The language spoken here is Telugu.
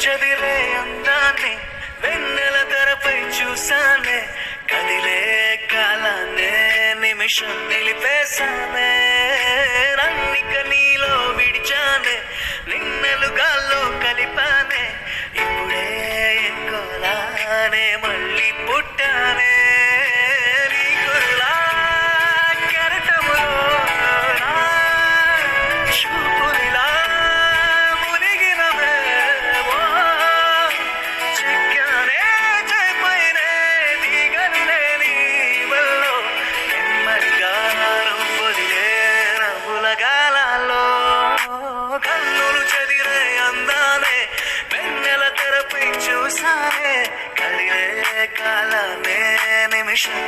చదిరే అందాన్ని వెన్నెల తెరపై చూసానే, కదిలే కాలాన్నే నిమిషం నిలిపేశానే, నన్నిక నీలో విడిచానే, నిన్నలు గాల్లో కలిపానే, ఇప్పుడే ఎక్కువలానే మళ్ళీ పుట్టానే, నీకులా కెరటములో నా చూపునిలా మునిగినవే, ఓ చిక్కానే చెపైనే దిగనులే నీ వల్లో, నెమ్మదిగా రంగులే రంగుల గాలాల్లో, కన్నులు చెదిరే అందానే వెన్నెల తెరపై చూసానే, కదిలే కాలానే నిమిషం